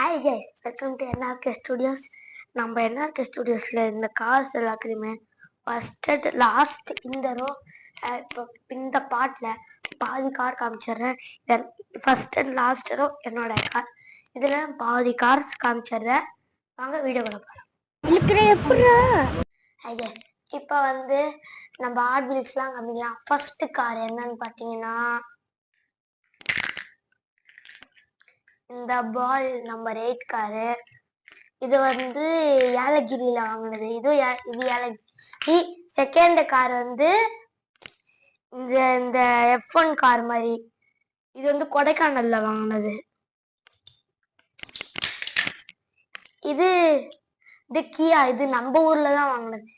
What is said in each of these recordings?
Hi guys, welcome to NRK studios. நம்ம NRK ஸ்டுடியோஸில் இந்த cars எல்லாத்துலேயுமே ஃபஸ்ட்டு லாஸ்ட் இந்த ரோ இப்போ இந்த பாட்டில் பாதி கார் காமிச்சிடுறேன். ஃபஸ்ட் அண்ட் லாஸ்ட் ரோ என்னோட கார். இதில் பாதி கார்ஸ் காமிச்சிடுறேன். வாங்க வீடியோக்குள்ள போகலாம். ஐயா, இப்போ நம்ம ஹாட் வீல்ஸ்லாம் காமிக்கலாம். ஃபர்ஸ்ட் கார் என்னன்னு பார்த்தீங்கன்னா இந்த பால் நம்பர் 8 காரு. இது ஏலகிரியில வாங்கினது. இது ஏலகிரி. செகண்ட் கார் இந்த இந்த F1 கார் மாதிரி. இது கொடைக்கானல்ல வாங்கினது. இது கியா. இது நம்ம ஊர்ல தான் வாங்கினது.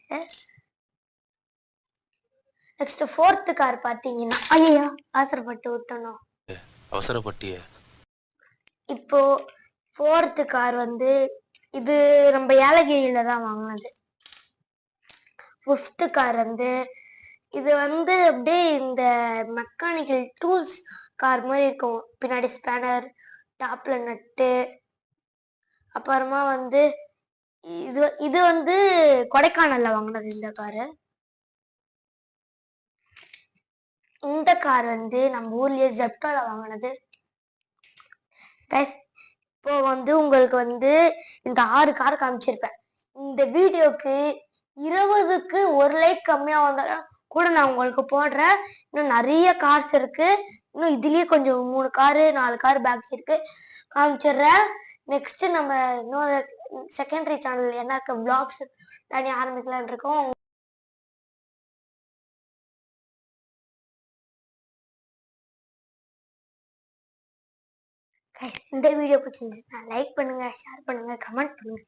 நெக்ஸ்ட் ஃபோர்த் கார் பாத்தீங்கன்னா ஐயா அவசரப்பட்டு விட்டணும். அவசரப்பட்டிய இப்போ ஃபோர்த் கார் இது நம்ம ஏலகிரியில தான் வாங்கினது. ஃபிஃப்த் கார் இது அப்படியே இந்த மெக்கானிக்கல் டூல்ஸ் கார் மாதிரி இருக்கும். பின்னாடி ஸ்பேனர், டாப்ல நட்டு. அப்புறமா இது இது கொடைக்கானல்ல வாங்கினது இந்த காரு. இந்த கார் நம்ம ஊர்லயே ஜெப்டோல வாங்கினது. இப்போ உங்களுக்கு இந்த 6 கார் காமிச்சிருப்பேன். இந்த வீடியோக்கு 20க்கு 1 லைக் கம்மியா வந்தாலும் கூட நான் உங்களுக்கு போடுறேன். இன்னும் நிறைய கார்ஸ் இருக்கு. இன்னும் இதுலயே கொஞ்சம் 3 காரு 4 கார் பாக்கி இருக்கு, காமிச்சிடுறேன். நெக்ஸ்ட் நம்ம இன்னொரு செகண்டரி சேனல் என்ன பிளாக்ஸ் தனி ஆரம்பிக்கலான் இருக்கோம். இந்த வீடியோ பிடிச்சிருந்துச்சுன்னா லைக் பண்ணுங்க, ஷேர் பண்ணுங்க, கமெண்ட் பண்ணுங்க.